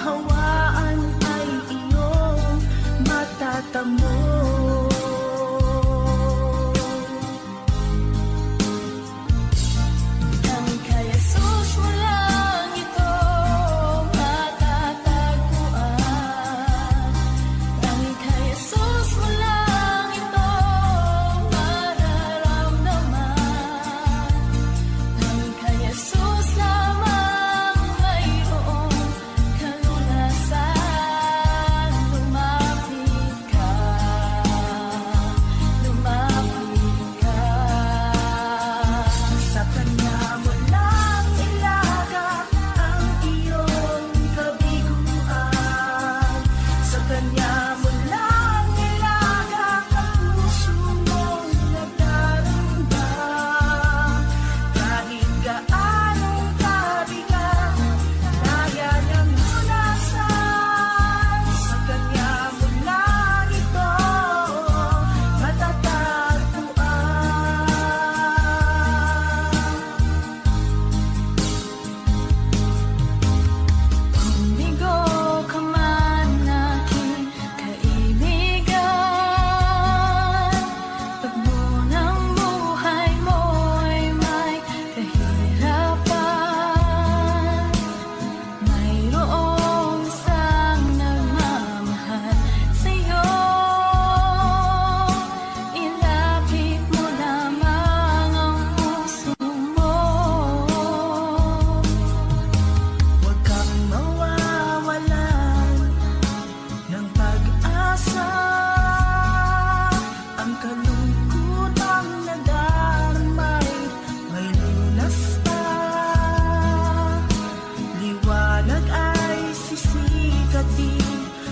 kaginhawaan ay iyong matatamo.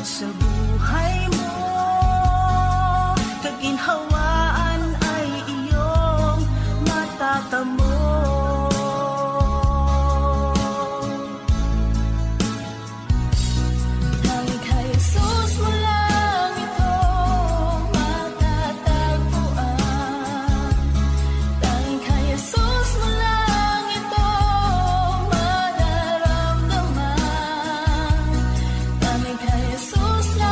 Sa buhay mo, kaginhawaan ay iyong matatamo. Tanging kay Jesus mo lang ito matatagpuan. Tanging kay Jesus mo lang ito mararamdaman. Tanging kay Jesus lang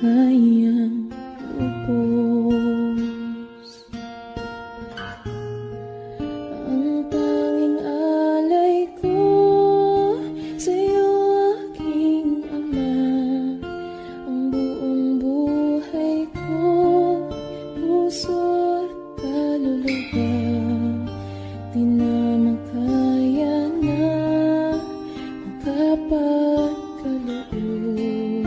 kayang lubos. Ang tanging alay ko sa'yo, aking Ama. Ang buong buhay ko, puso at kaluluwa, di na makaya na makapagkaloob.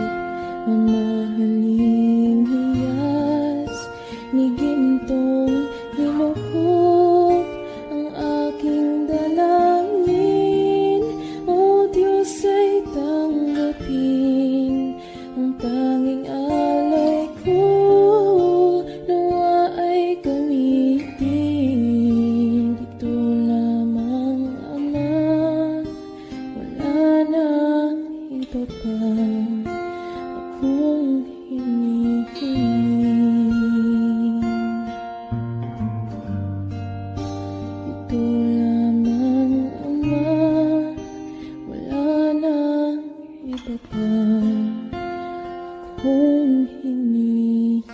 Mamahaling hiyas ni gintong nilukop ang aking dalangin. O Diyos, ay tanggapin ang tanging alay ko, nawa ay gamitin. Dito lamang, Ama, wala nang iba pa akong hinihiling. Ito lamang, Ama, wala nang iba pa akong hinihiling.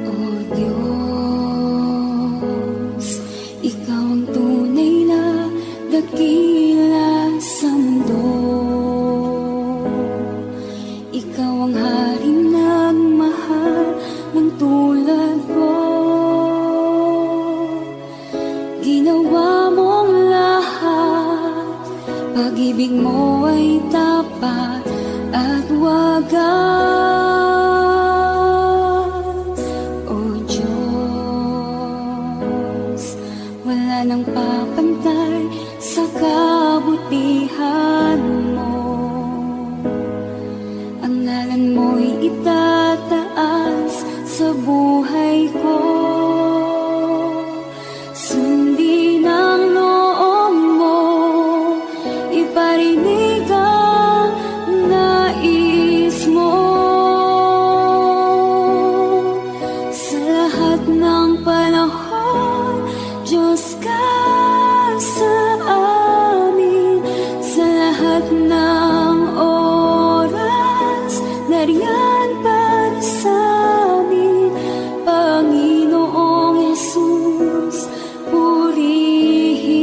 O Diyos, Ikaw ang tunay na dakila sa mundo. Ikaw ang hari nagmahal ng tulad ko. Ginawa mong lahat, pag-ibig mo ay tapat at wagas. O Diyos, wala nang papantay sa kabutihan mo. Ang ngalan mo'y itataas sa buhay ko. Sundin ang loob mo, iparinig ang nais mo. Sa lahat ng panahon, Diyos ka sa amin. Sa lahat ng oras, nariyan para sa amin. Panginoong Yesus, purihin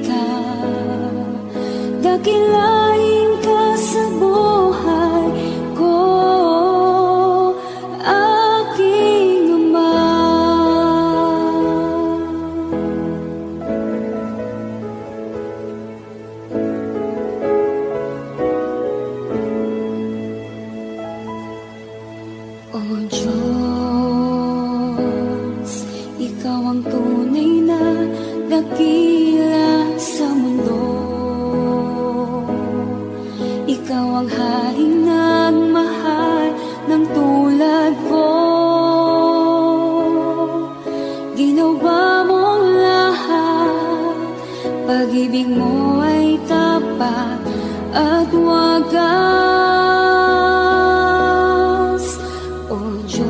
ka. Dakilain ka sa buhay ko, aking Ama. O Diyos, Ikaw ang tunay na dakila sa mundo. Ikaw ang haring nagmahal ng tulad ko. Ginawa mong lahat, pag-ibig mo ay tapat at wagas. O Diyos,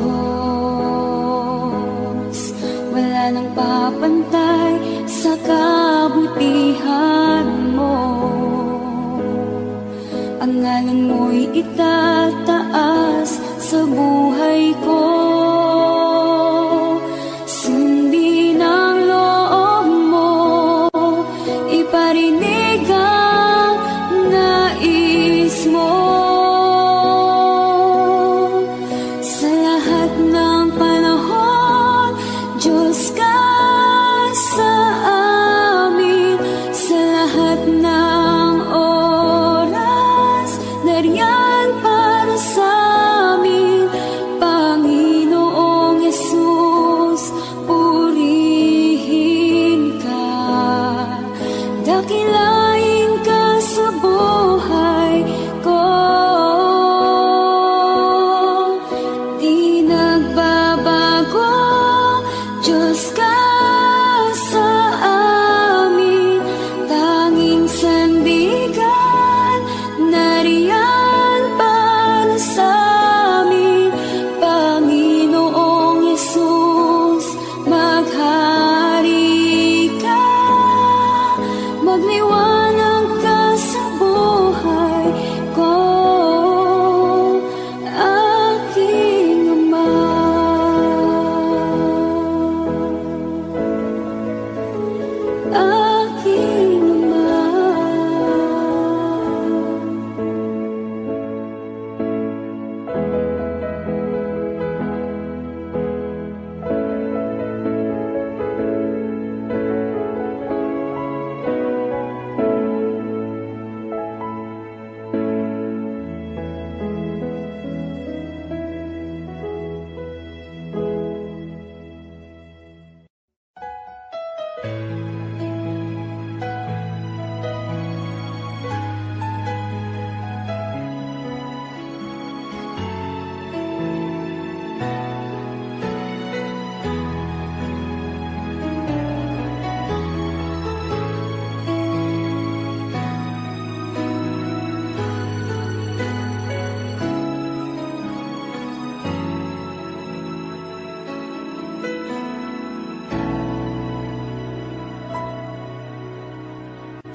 wala nang papantay sa kabutihan mo. Ang ngalan mo'y itataas sa buhay ko. Sundin ang loob mo, iparinig ang nais mo. Sa lahat ng panahon, Diyos ka sa amin. Sa lahat ng oras, nariyan para sa amin. Panginoong Yesus, purihin ka. Dakilain ka Magliwanag ka sa buhay ko, aking Ama. Aking Ama.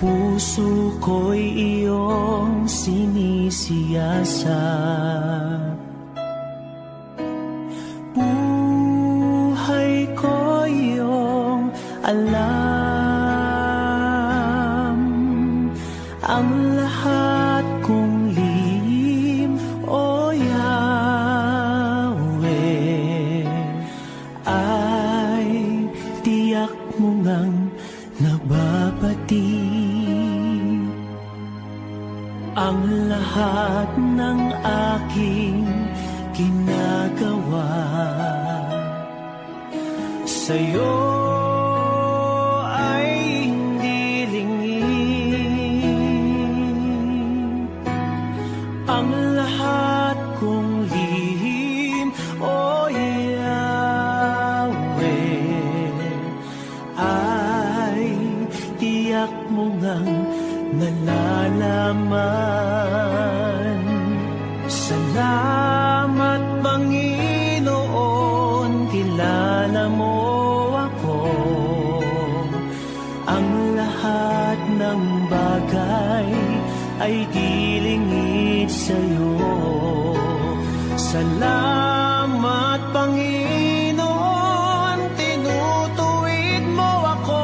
Puso ko'y iyong sinisiyasat, buhay ko iyong alam, ang lahat kong lihim, o Yahweh, ay tiyak mo ngang nababati. Ang lahat ng aking ginagawa sa'yo ay hindi lingid. Ang lahat kong lihim, o Yahweh, ay tiyak mo ngang nalalaman. Salamat, Panginoon, kilala mo ako. Ang lahat ng bagay ay dilingid sa'yo. Salamat, Panginoon, tinutuwid mo ako.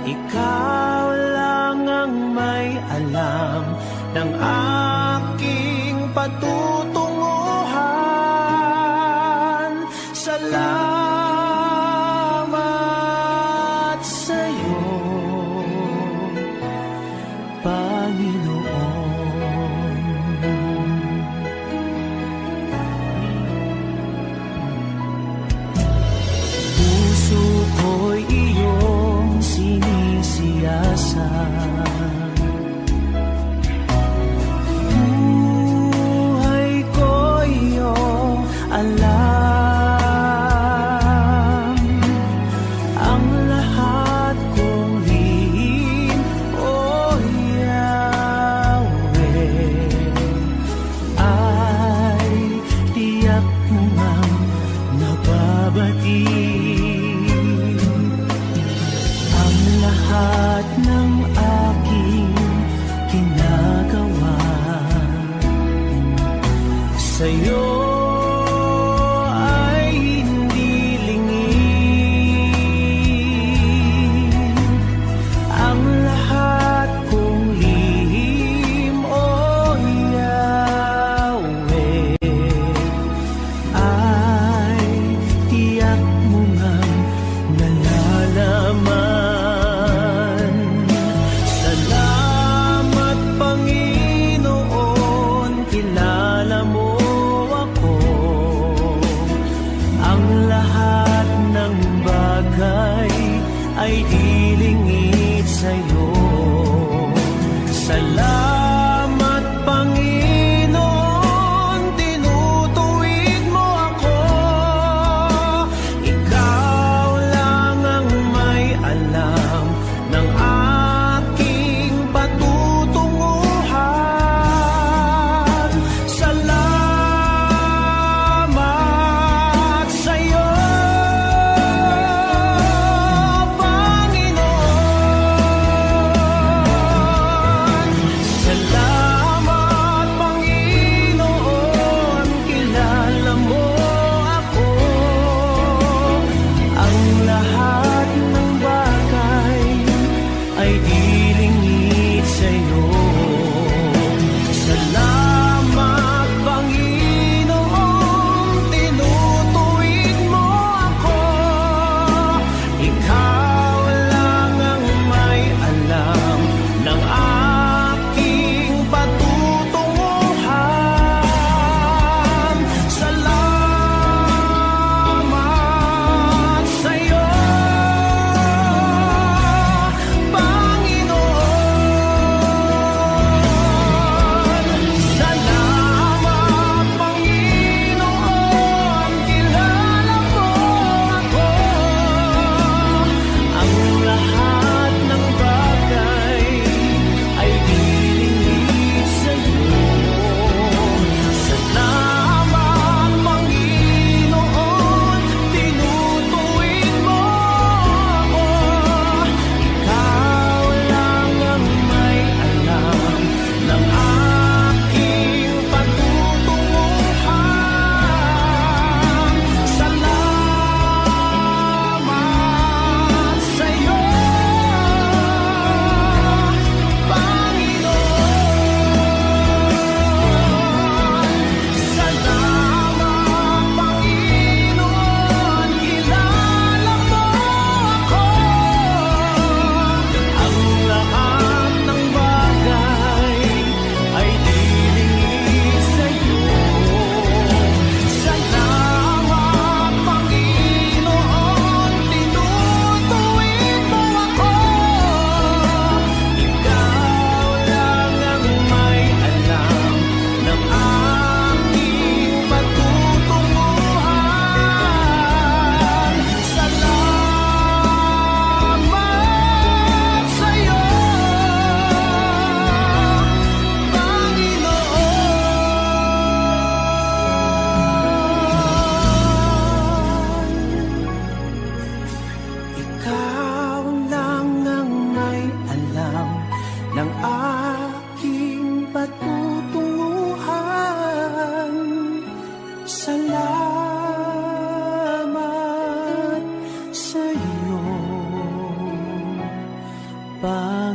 Ikaw lang ang may alam ng aking patutunguhan. Salamat sa'yo, Panginoon. Puso ko'y iyong sinisiyasat, buhay ko iyong alam, ang lahat kong lihim, o Yahweh, ay tiyak mo ngang nababati. Ang lahat ng aking ginagawa sa'yo ay hindi lingid. Ang lahat kong lihim, o Yahweh, ay tiyak mo ngang nalalaman. Salamat, Panginoon, kilala mo ako. Ang lahat ng bagay ay dilingid sa'yo. Salamat, Panginoon, tinutuwid mo ako. Ikaw lang ang may alam ng aking patutunguhan. Salamat sa'yo, Panginoon.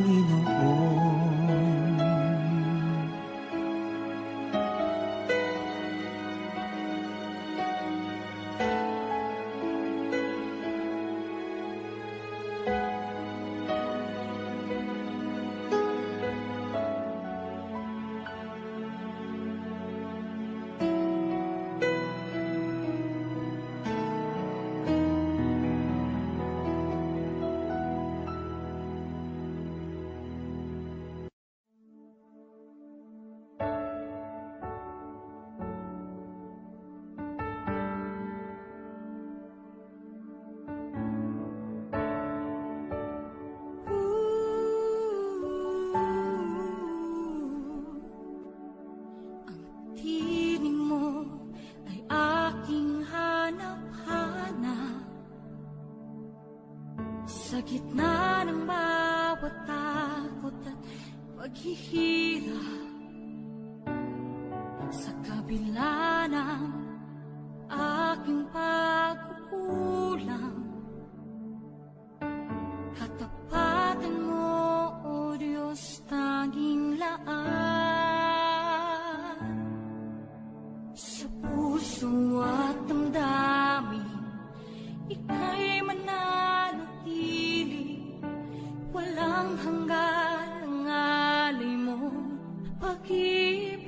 Panginoon. Ang tinig mo ay aking hanap-hanap. Sa gitna ng bawat takot at paghihirap, sa kabila ng aking pagkukulang, katapatan mo, O Diyos, tanging laan. Sa puso at damdamin, ika'y mananatili. Walang hanggan ang alay mo, pag-ibig.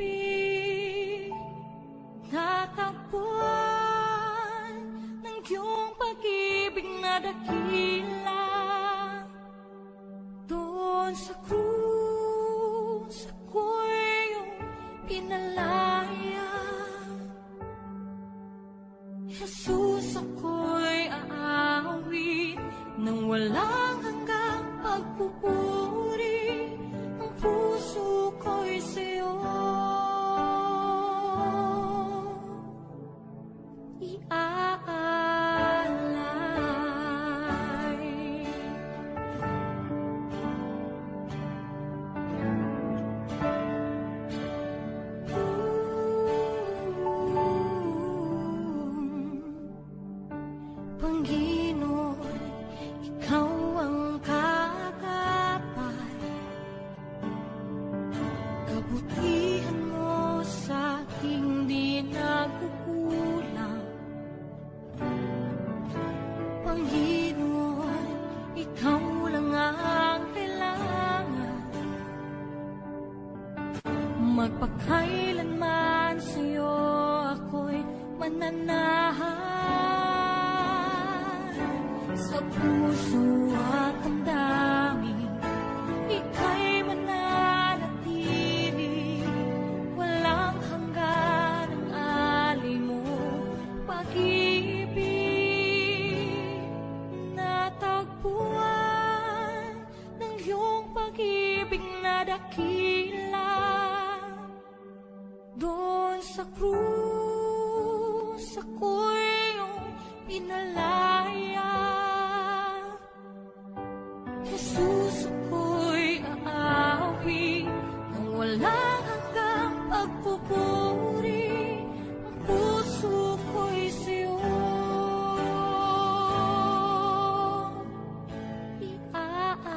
Natagpuan ng iyong pag-ibig na dakila. Doon sa krus, ako'y iyong pinalaya. Jesus, ako'y aawit ng walang hanggang pagpupuri. Ang puso ko'y sa'yo iaalay. Panginoon, ikaw ang kagapay. Kabutihan mo sa aking di nagkukulang. Panginoon, ikaw lang ang kailangan. Magpakailanman sa'yo ako'y mananahan. Sa puso at damdamin, ika'y mananatili. Walang hanggan ang alay mo, pag-ibig. Natagpuan ng iyong pag-ibig na dakila. Doon sa krus, ako'y iyong pinalaya. Jesus, ako'y aawit ng walang hanggang pagpupuri. Ang puso ko'y sa'yo iaalay.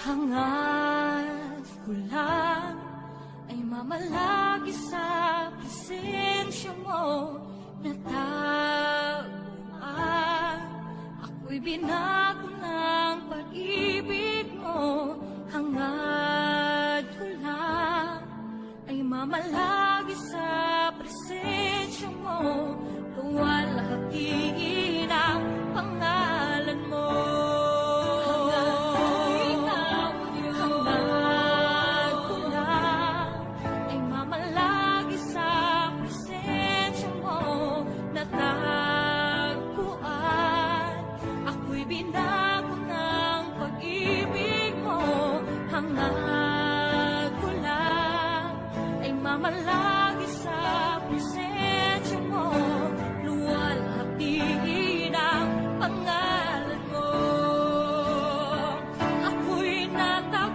Hangad ko lang ay mamalagi sa presensya mo. Natagpuan, ako'y binago ng pag-ibig mo. Hangad ko lang ay mamalagi sa presensya mo. Luwalhati ang pangalan mo. Mamalagi sa presensya mo, luwalhati ang pangalan mo. Ako'y natagpuan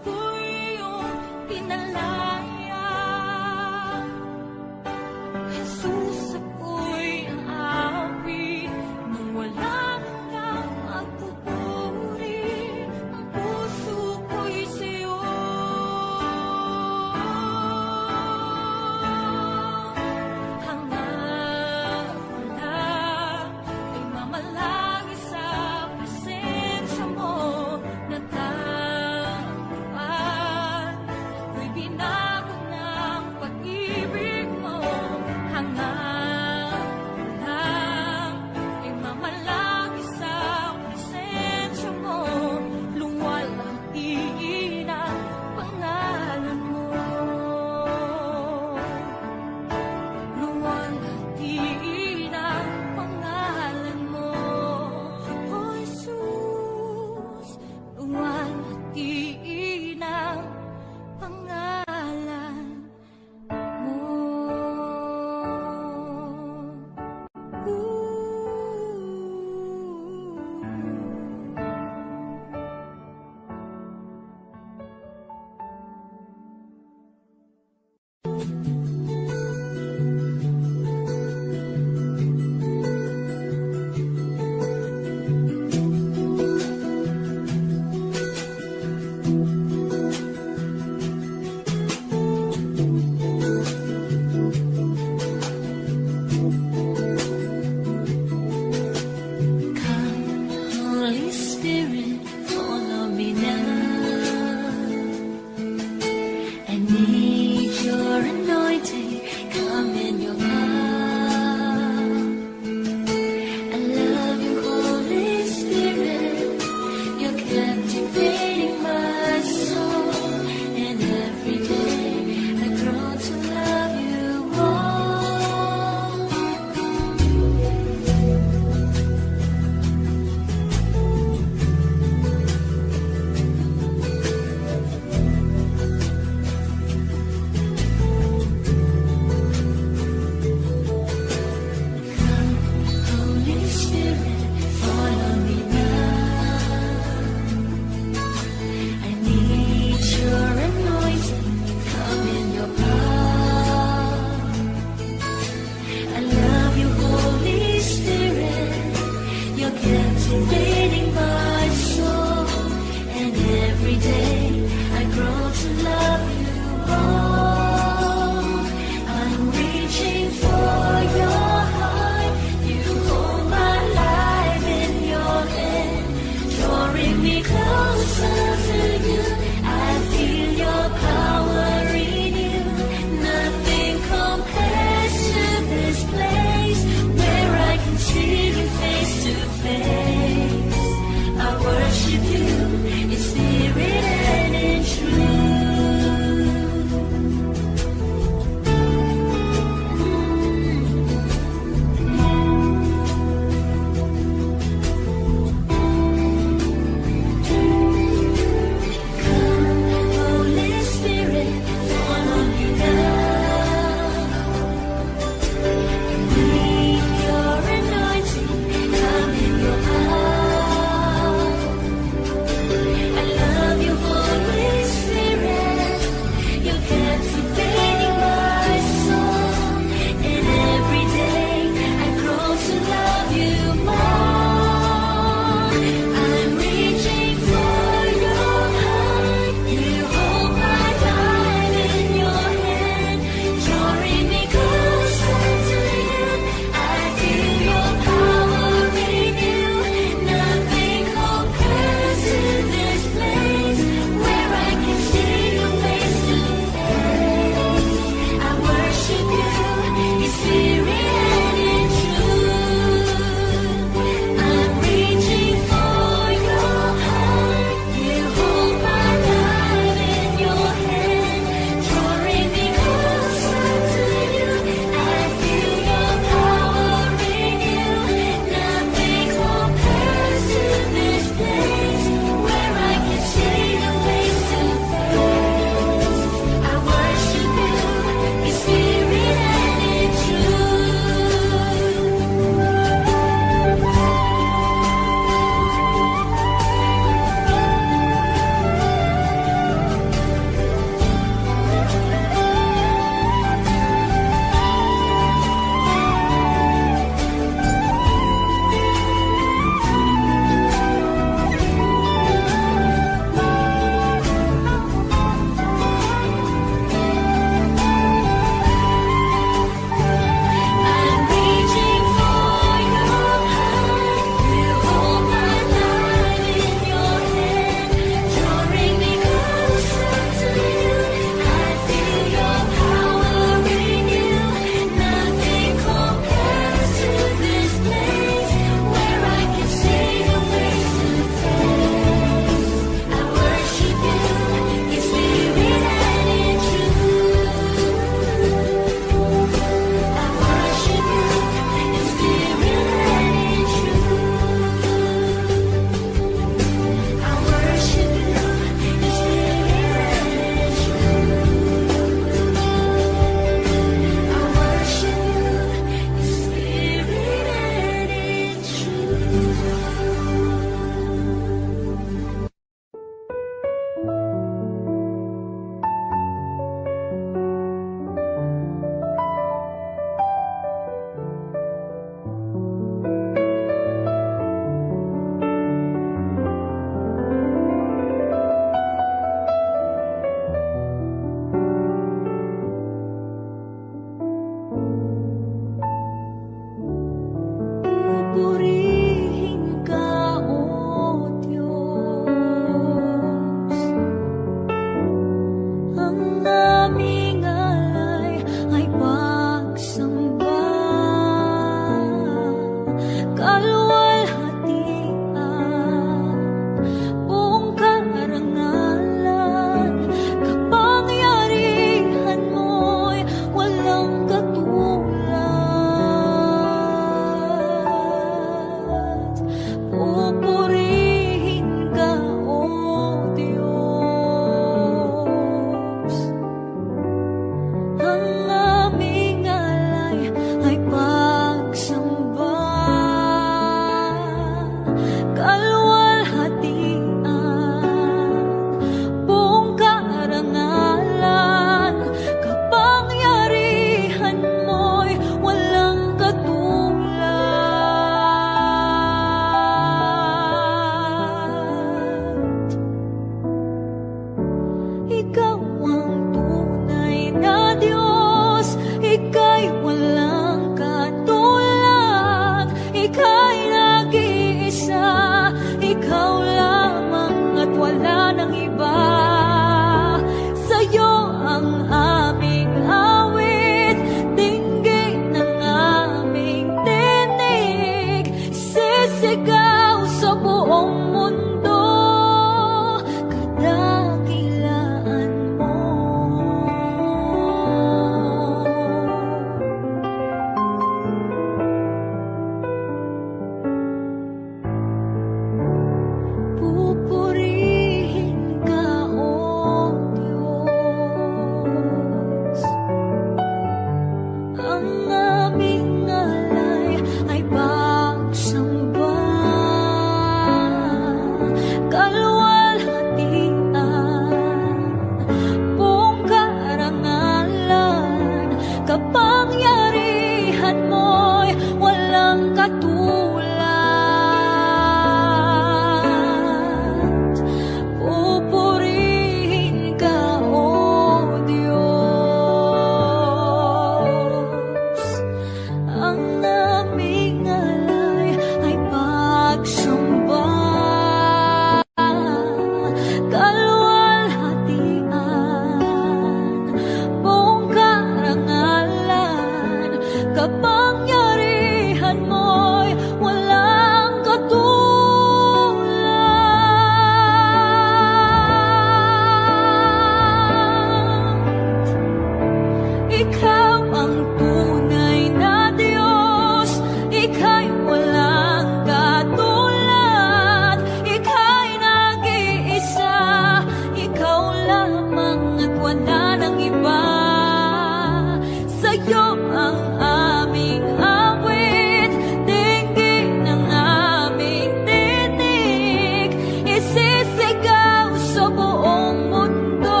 sa'yo ang aming awit, dinggin ng aming tinig, isisigaw sa buong mundo.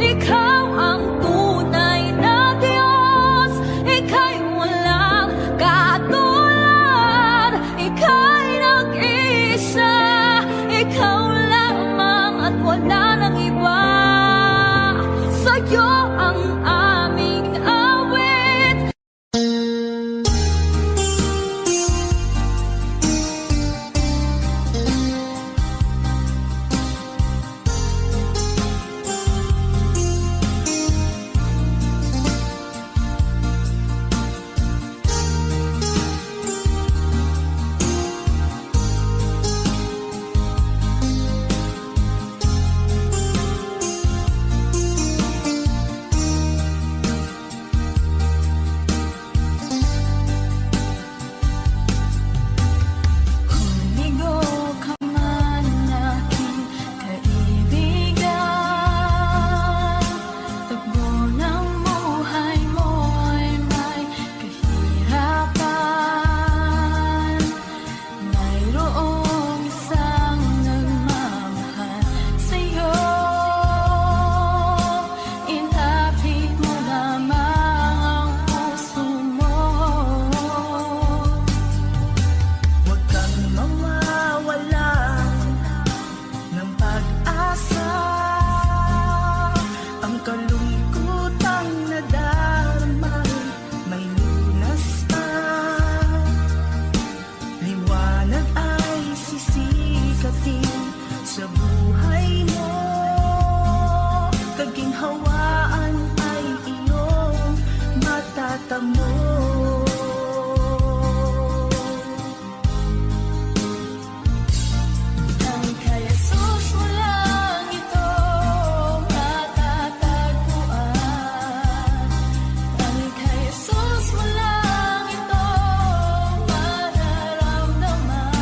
Ikaw ang tunay na Diyos, ika'y walang katulad, ika'y nag-isa, ikaw lamang at wala nang iba. Sa'yo ang aming awit. Humigo ka man, aking kaibigan, takbo ng buhay mo ay may kahirapan. Mayroong isang nagmamahal sa'yo, ilapit mo lamang ang puso mo. Huwag kang mawawalan ng pag-asa. Ang kalungkutang nadarama may lunas pa. Liwanag ay sisikatin sa buhay mo. Kaginhawaan ay iyong matatamo. Ang kay Jesus mo lang ito matatagpuan. Ang kay Jesus mo lang ito mararamdaman.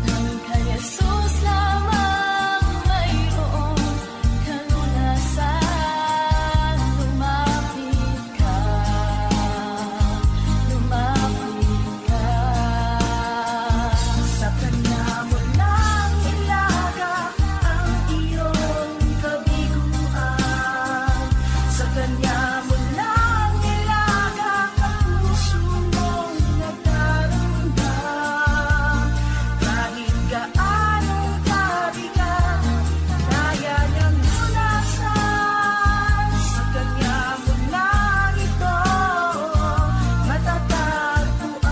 Ang kay Jesus lamang mayroong kalunasan. Lumapit ka, lumapit ka. Sa kanya mo lang ilaga ang iyong kabiguan. Sa kanya mo lang ilaga ang puso mong nagdaramdam. Kahit gaanong kabigat, kaya niyang lunasan. Sa kanya mo lang ito matatagpuan.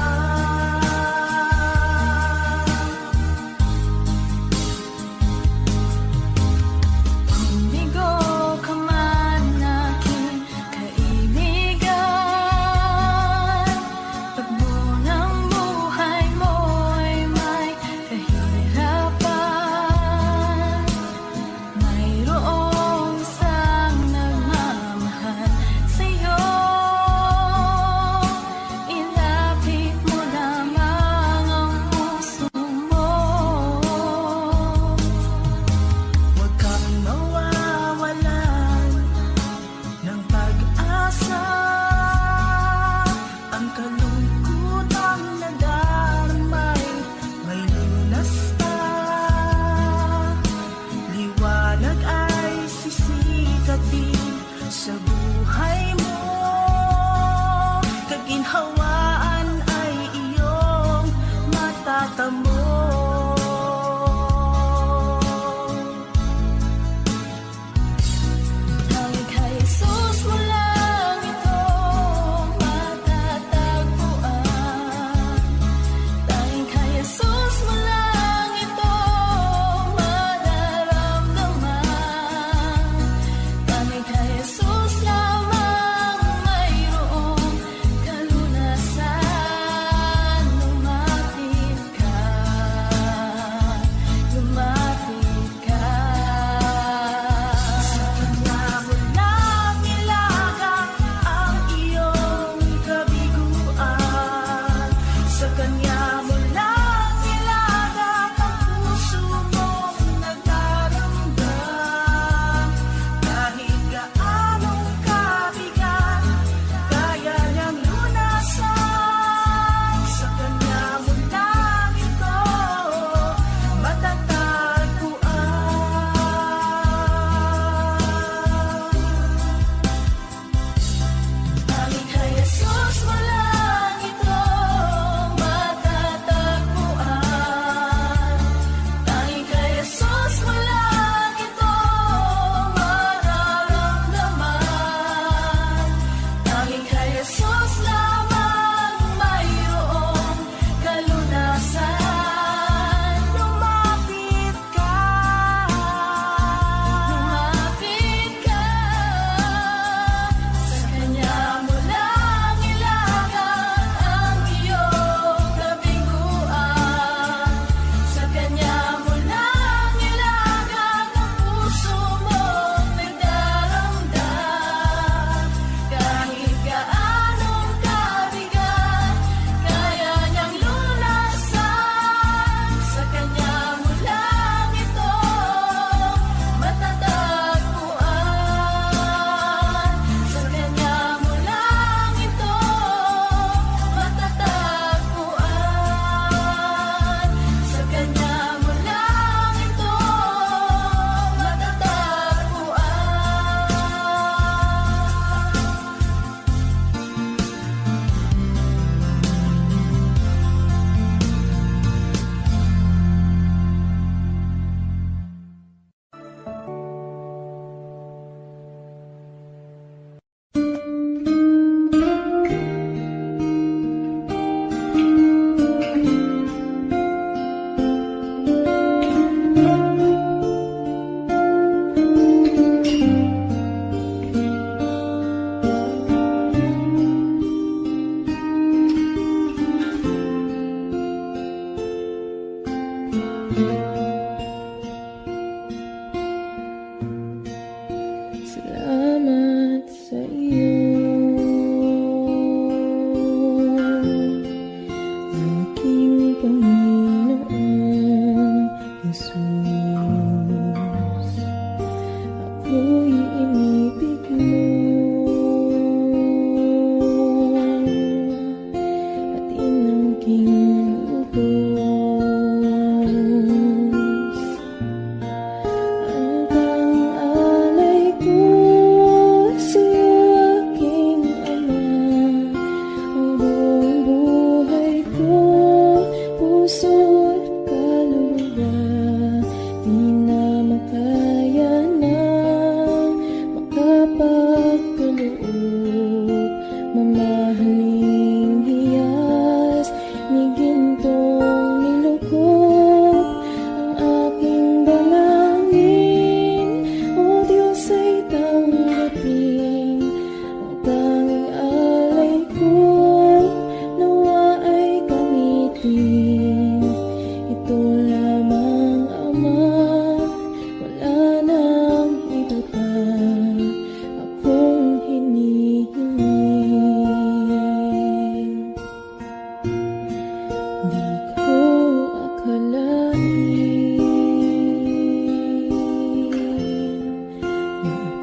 na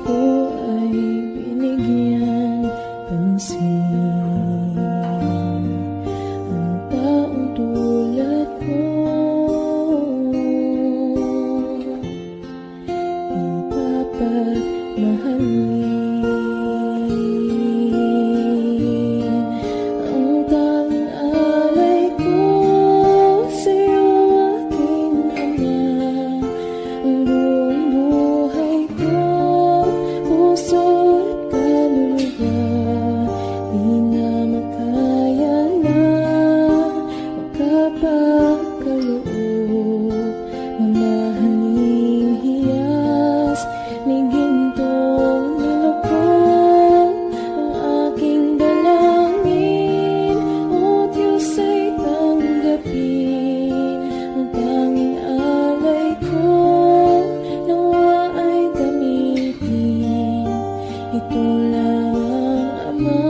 ako ay binigyan pansin. Ang taong tulad ko dapat mahalin. Ang tanging alay ko sa'yo, aking Ama. Ang buong buhay ko, puso at kaluluwa, di na makaya na makapakaloob. Mamahaling hiyas ni gintong nilukod ang aking dalangin. O Diyos ay tanggapin ang tanging alay ko, nawa ay gamitin. Ito lang, Ama,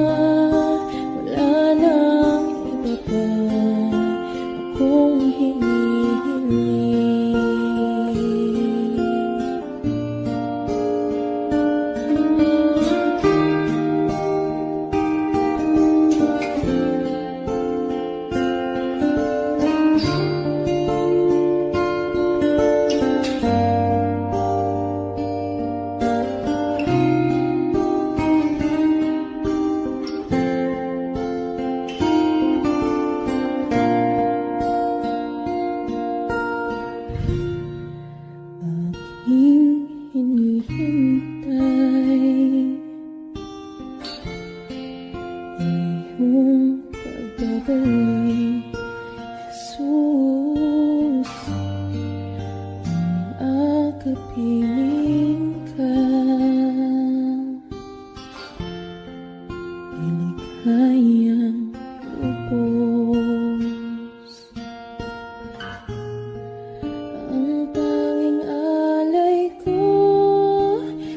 wala nang iba pa akong hinihiling. Aking hinihintay ang iyong pagbabalik, Jesus. Ang akapiling ka, iligayang lubos. Ang tanging alay ko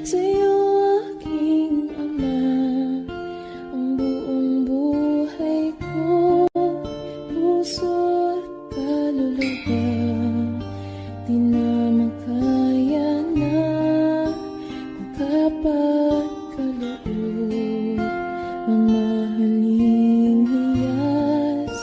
sa'yo, aking Ama. Ang buong buhay ko, puso at kaluluwa, di na makaya na makapagkaloob. Mamahaling hiyas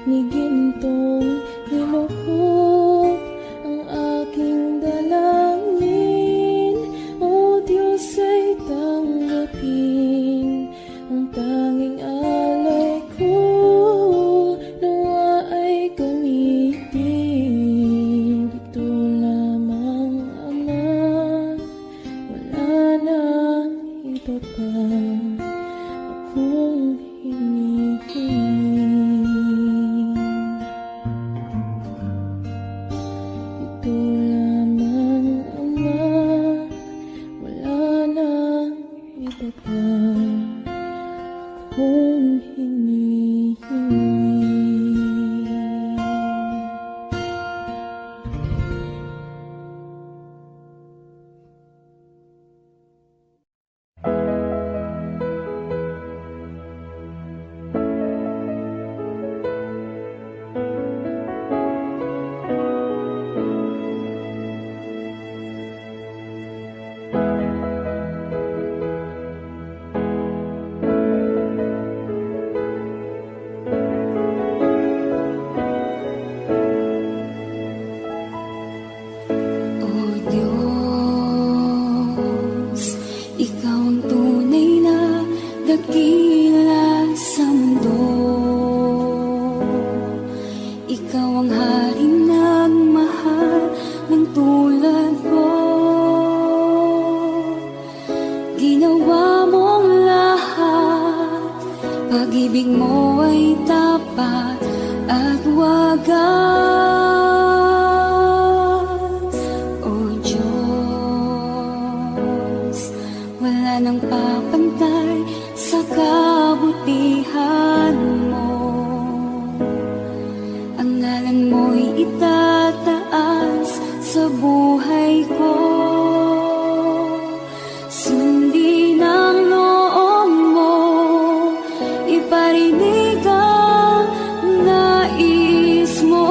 ni gintong nilukod ang aking dalangin. O Diyos ay tanggapin ang tanging alay ko, nawa ay gamitin. Ito lamang, Ama, wala nang iba pa akong hinihiling. Ito lamang, Ama, wala nang iba pa akong hinihiling. O Diyos, Ikaw ang tunay na dakila sa mundo. Ikaw ang haring nagmahal ng tulad ko. Ginawa mong lahat, pag-ibig mo ay tapat at wagas. O Diyos, wala nang papantay sa kabutihan mo. Ang ngalan mo'y itataas sa buhay ko. Sundin ang loob mo, iparinig ang nais mo.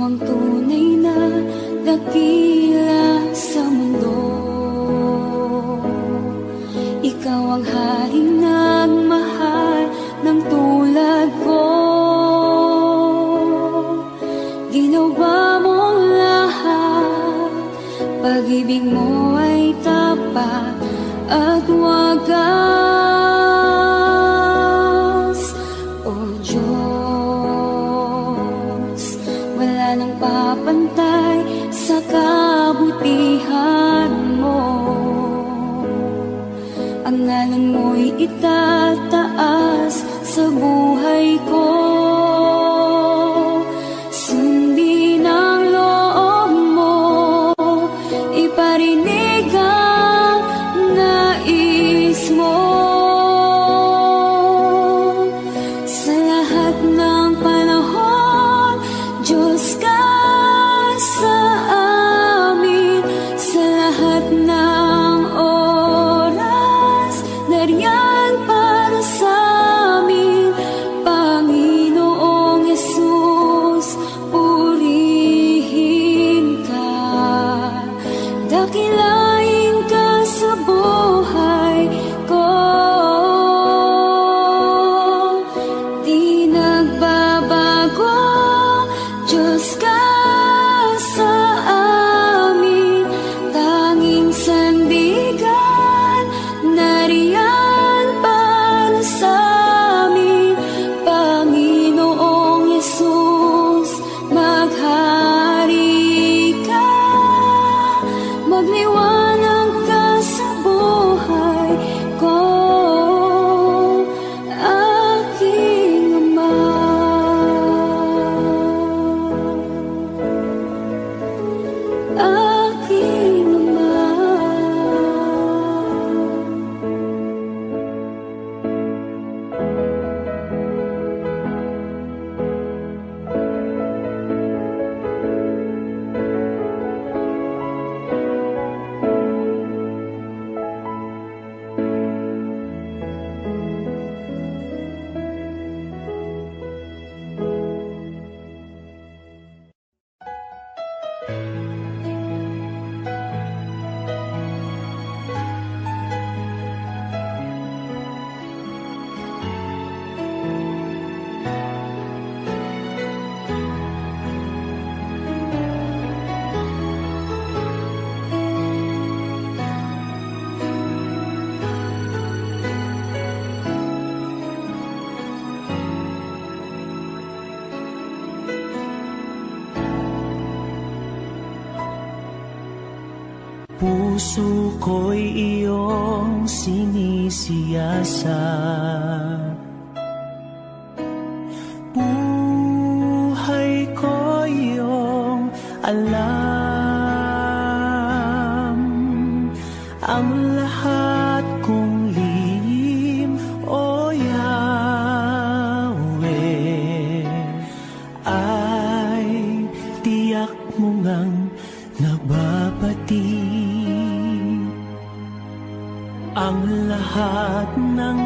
ang tunay na dakila sa mundo. Ikaw ang haring nagmahal ng tulad ko. Ginawa mong lahat, pag-ibig mo ay tapat at wagas. O Diyos, wala nang papantay sa kabutihan mo. Ang ngalan mo'y itataas sa buhay ko. Sundin ang loob mo, iparinig ang nais mo. Sa lahat ng panahon, Diyos ka sa amin. Sa lahat ng oras, nariyan para sa amin. Panginoong Jesus, purihin ka. Dakilain ka sa buhay ko. Di nagbabago, Diyos ka sa amin. Tanging sandigan, nariyan para sa amin. Panginoong Jesus, maghari ka. Magliwanag ka sa buhay ko, aking Ama. Aking Ama. Puso ko'y iyong sinisiyasat. Buhay ko iyong alam. Ang lahat kong lihim, O Yahweh, ay tiyak mo ngang nababati. Ang lahat ng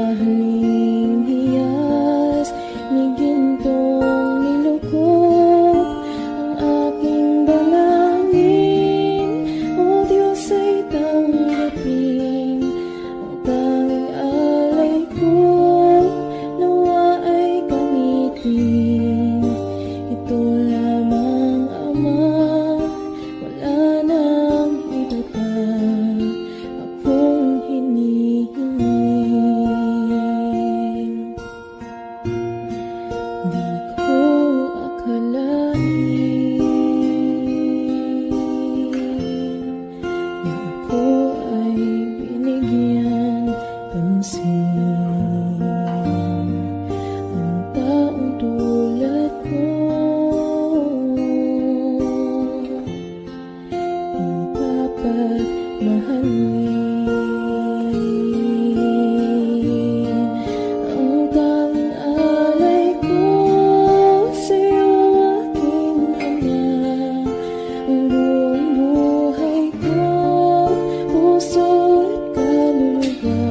mamahaling hiyas ni gintong nilukop ang aking dalangin. O Diyos ay tanggapin ang tanging alay ko, nawa ay gamitin. Ito lamang, Ama, wala nang iba pa akong hinihiling. Di ko akalain na ako ay binigyan pansin. Ang taong tulad ko di dapat mahalin. Ang tanging alay ko sa'yo, aking Ama, ang buong buhay ko, puso at kaluluwa,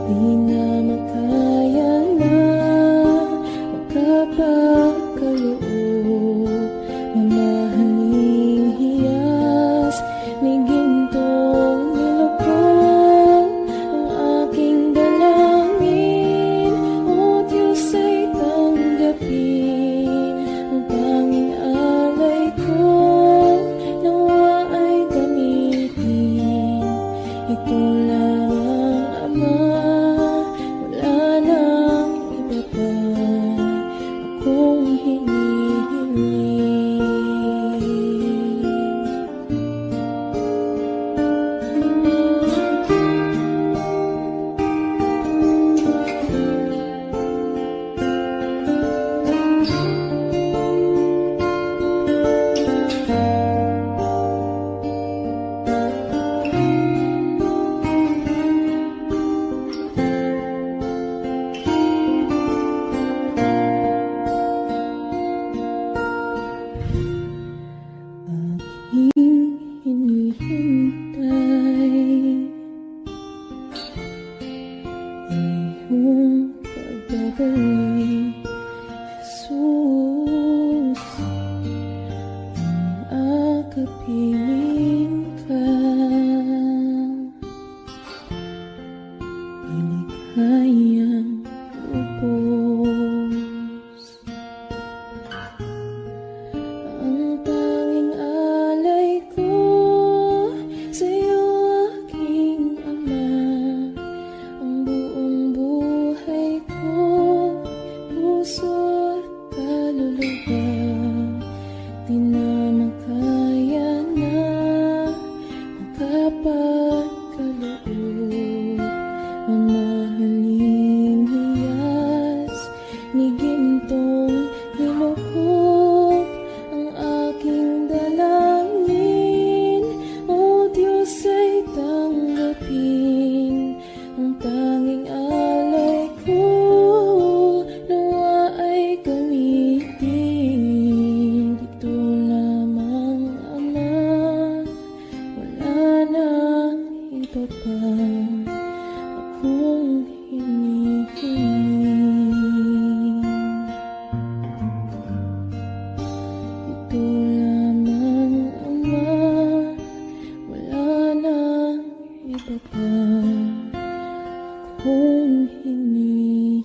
di na makaya na magkapakaloob. Mamahaling hiyas ni gintong nilukop ang aking dalangin. O Diyos ay tanggapin ang tanging alay ko, nawa ay gamitin. Ito lamang, Ama, wala nang iba pa akong hinihiling. Aking hinihintay ang iyong pagbabalik, Jesus. Ang akapiling ka, iligayang lubos. Ang tanging alay ko sa'yo, aking Ama, ang buong buhay ko, puso at kaluluwa, di na makaya na magkapakaloob. Mamahaling hiyas ni gintong nilukop ang aking dalangin. O Diyos ay tanggapin ang tanging alay ko, nawa ay gamitin. Dito lamang, Ama, wala nang iba pa akong hinihiling. Ito lamang, Ama, wala nang iba pa akong hinihiling.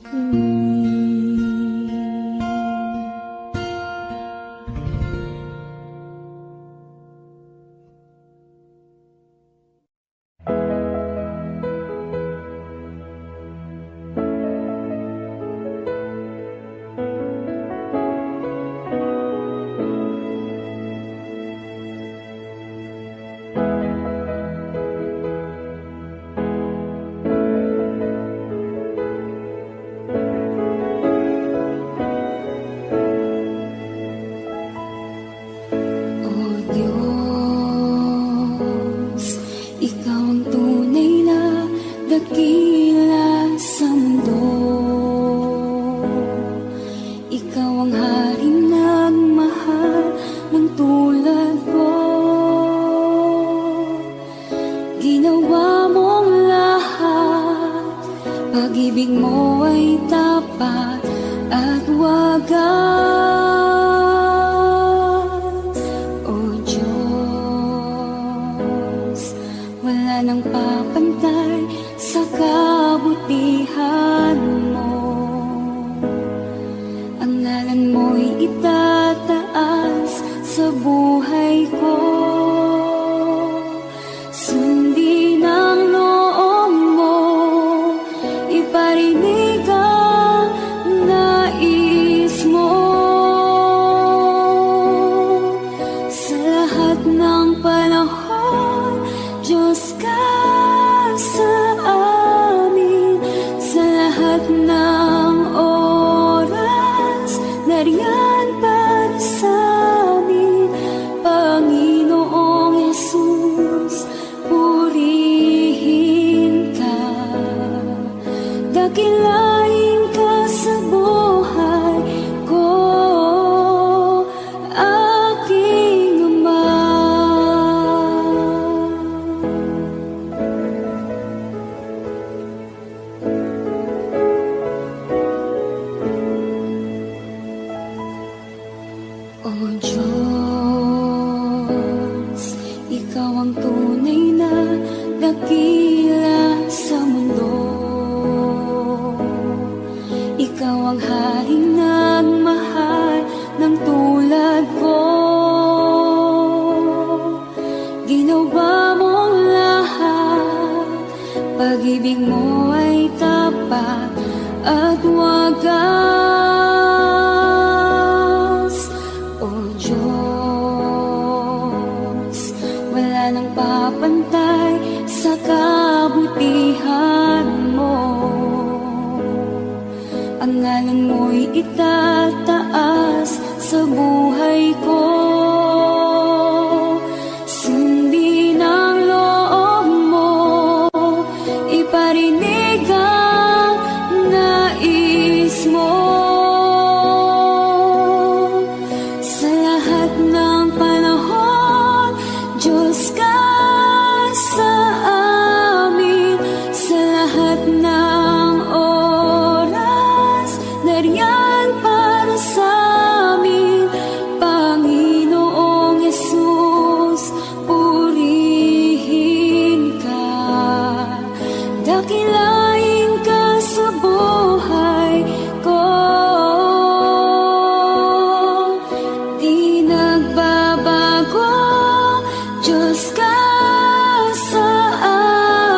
Pag-ibig mo ay tapat at wagas. O Diyos, wala nang papantay sa kabutihan mo. Ang ngalan mo'y itataas sa buhay ko. Sundin ang loob mo, iparinig ang nais mo. Sa lahat ng panahon, Diyos ka sa amin. Sa lahat ng oras, nariyan para sa amin. Panginoong Jesus, purihin ka. Dakilain ka sa buhay ko, aking Ama. O Diyos, Ikaw ang tunay na dakila sa mundo. Ikaw ang haring nagmahal ng tulad ko. Ginawa mong lahat, pag-ibig mo ay tapat at wagas. O Diyos, wala nang papantay sa kabutihan mo. Ang ngalan mo'y itataas sa buhay ko. Sundin ang loob mo, iparinig ang nais mo. Sa lahat ng panahon, Diyos ka sa amin. Sa lahat ng oras, nariyan para sa amin. Panginoong Jesus, purihin ka. Dakilain ka sa buhay ko. Di nagbabago, Diyos ka sa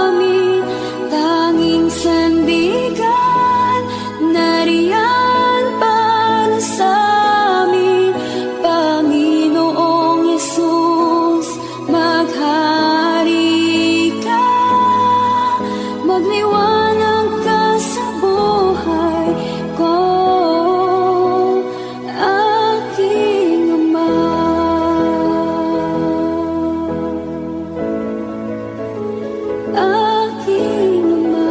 amin. Tanging sandigan, nariyan para sa amin. Panginoong Jesus, maghari ka. Magliwanag ka sa buhay ko, aking Ama. Aking Ama.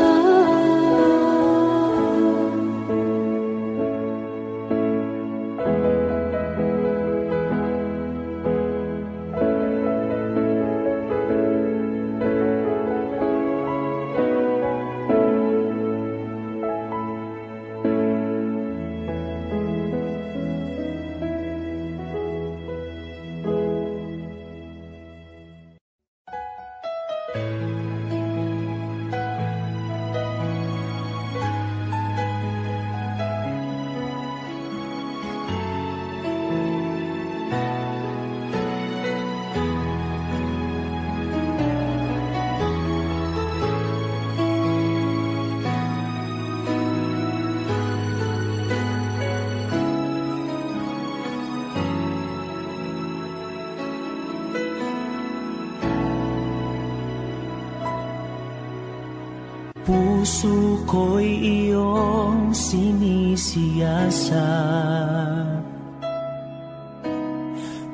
Puso ko'y iyong sinisiyasat.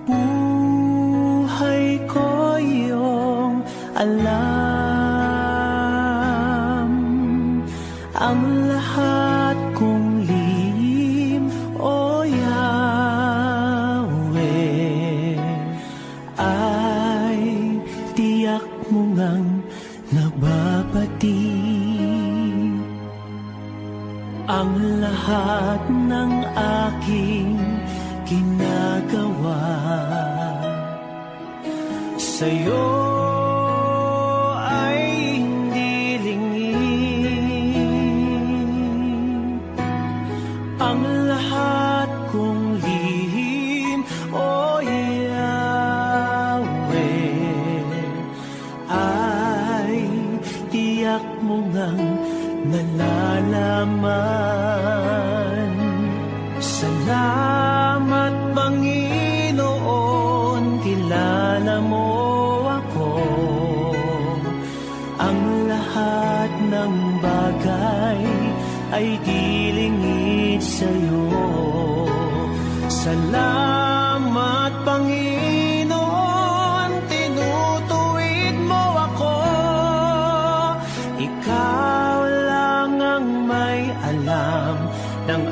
Buhay ko iyong alam. Ang lahat kong lihim, O Yahweh, ay tiyak mo ngang nababati. ang lahat ng aking ginagawa. Sa'yo ay hindi lingid ang lahat kong lihim, o Yahweh, ay tiyak mo ngang nalalaman. Salamat, Panginoon, kilala mo ako. Ang lahat ng bagay ay dilingid sa'yo. Salamat, Panginoon, tinutuwid mo ako. Ikaw lang ang may alam ng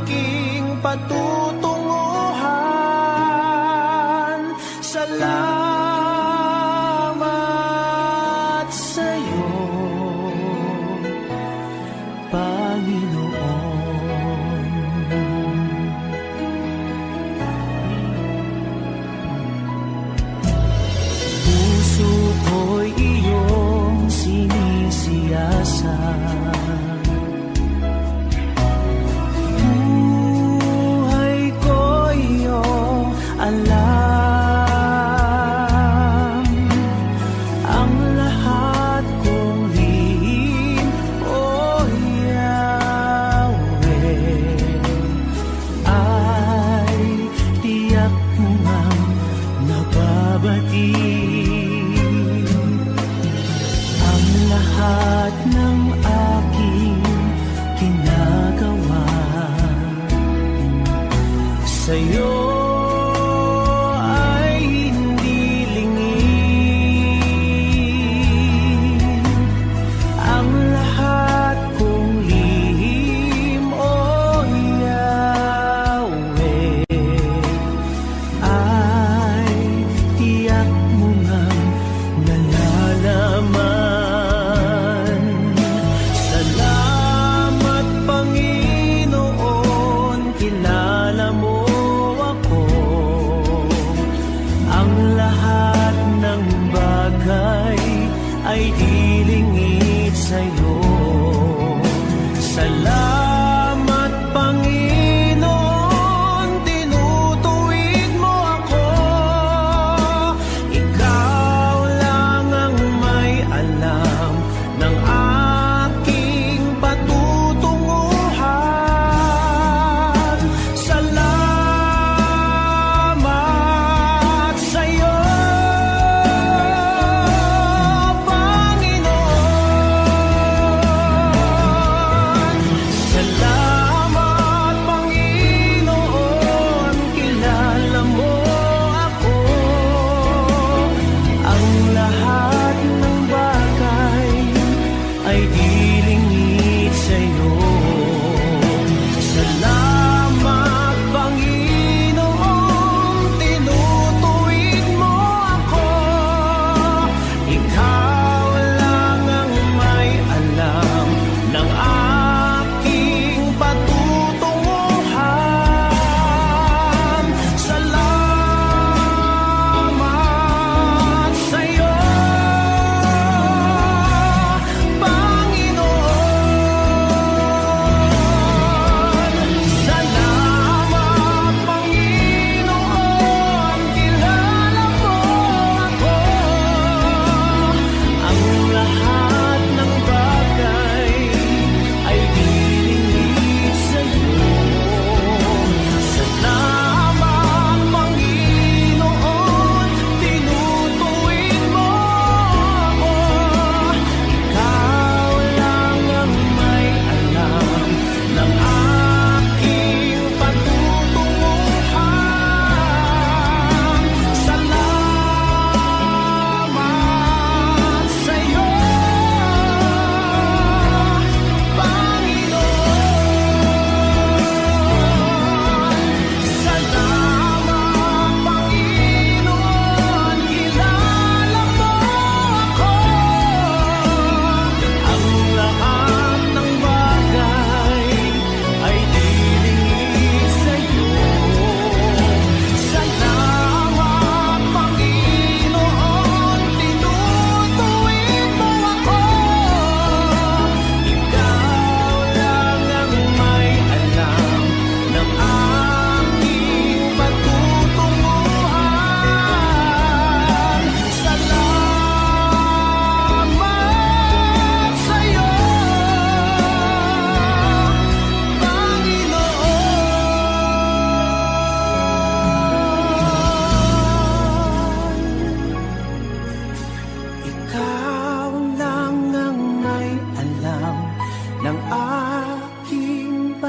aking patutunguhan. Salamat sa'yo, Panginoon. Puso ko'y iyong sinisiyasat, buhay ko iyong alam. Ang lahat kong lihim, o Yahweh, ay tiyak mo ngang nababati. Ang lahat ng aking ginagawa sa'yo ay hindi lingid. Ang lahat kong lihim, o Yahweh, ay tiyak mo ngang nalalaman. Salamat, Panginoon, kilala mo ako.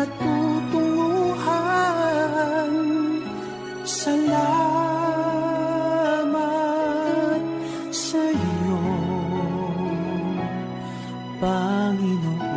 patutunguhan. Salamat sa iyo, Panginoon.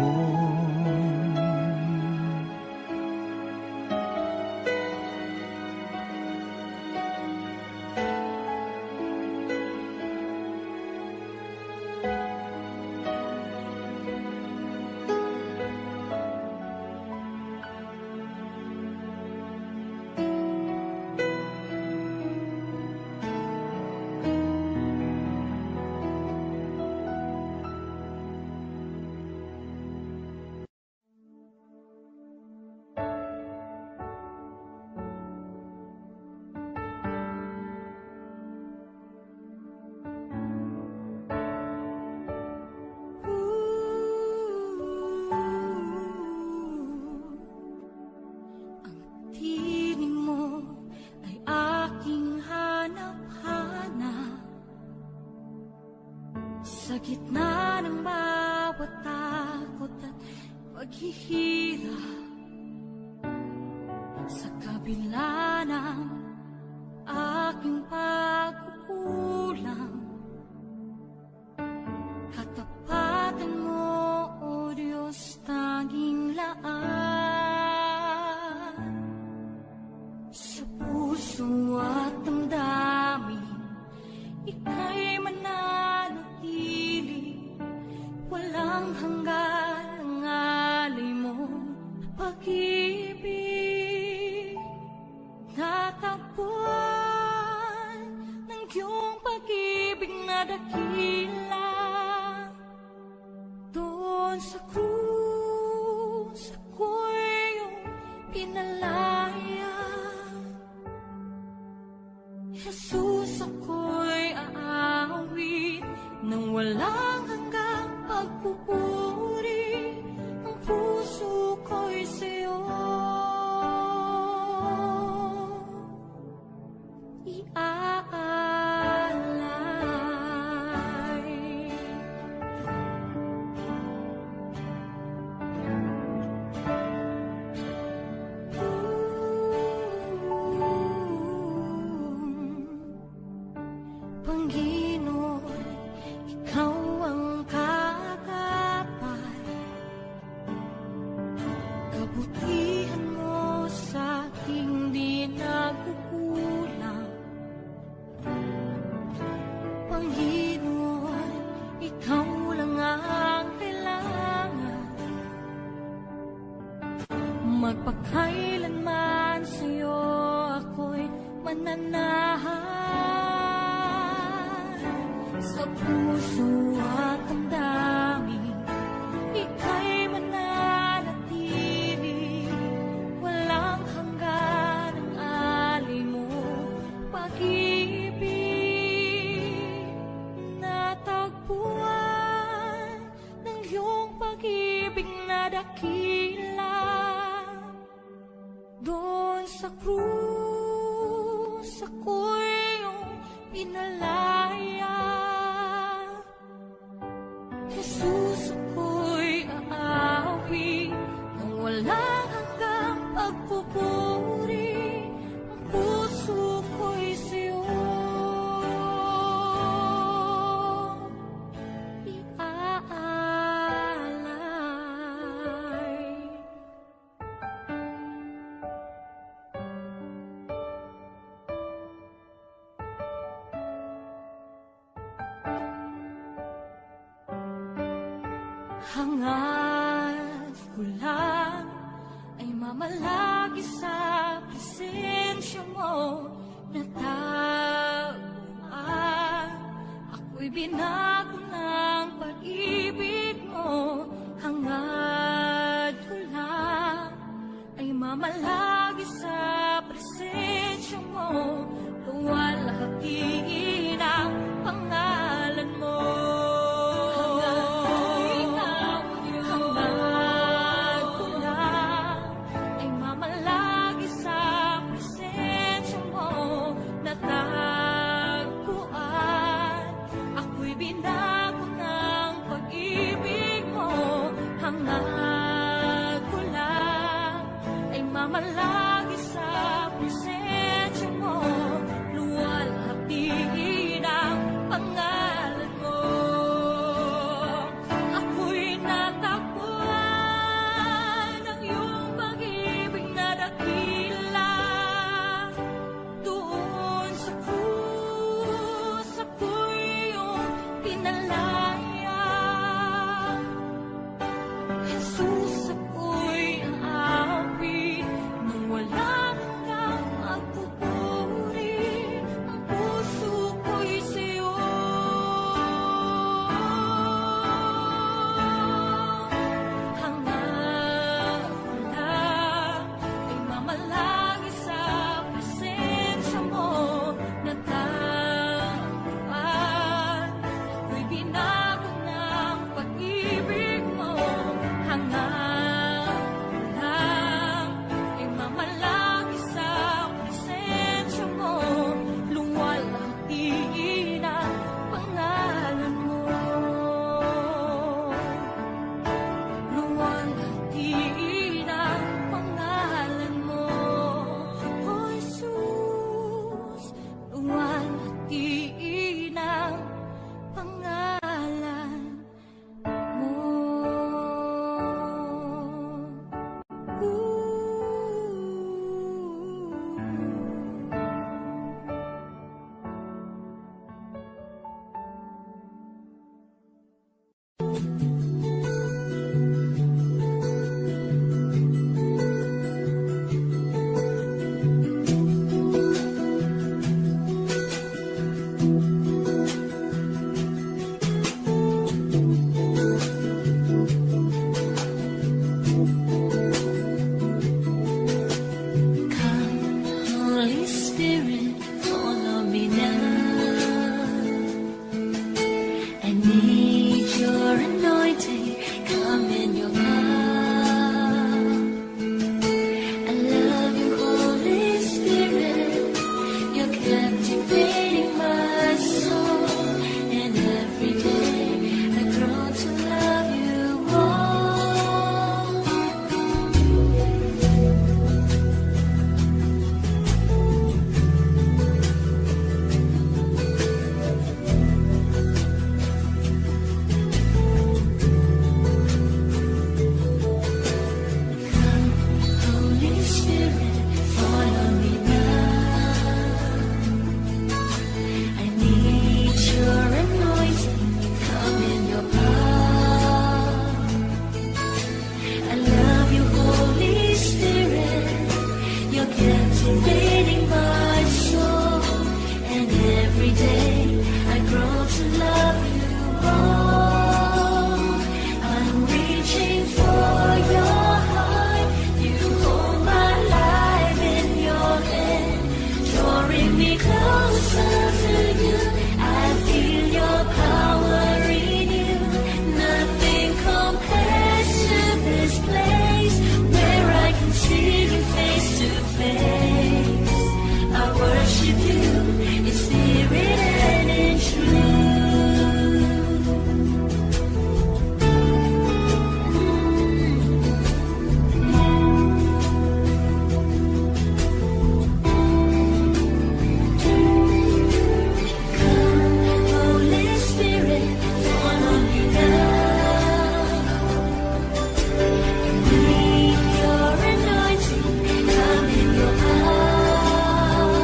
Tinig mo ay aking hanap-hanap sa gitna ng bawat takot at paghihirap, sa kabila ng aking pagkukulang. Katapatan mo, O Diyos, tanging laan sa puso at damdamin. Ika'y mananatili, walang hanggan ang alay mo pag-ibig. Natagpuan ng iyong pag-ibig na dakila. Doon sa krus, ako'y iyong pinalaya. Jesus, ako'y aawit nang walang hanggang pagpupuri. Ang puso ko'y sa'yo iaalay. Panginoon, ikaw ang kagapay. Kabutihan mo sa aking di nagkukulang. Panginoon, ikaw lang ang kailangan. Magpakailanman sa'yo ako'y mananahan. Sa puso at damdamin, ika'y mananatili. Walang hanggan ang alay mo pag-ibig. Natagpuan ng iyong pag-ibig na dakila. Doon sa krus, ako'y iyong pinalaya. Jesus, ako'y aawi nang walang hanggang pagpupuri. Ang puso ko'y sa'yo iaalay. Hangad ko lang ay mamalagi sa presensya mo. Natagpuan, ako'y binago ng pag-ibig mo. Hangad ko lang ay mamalagi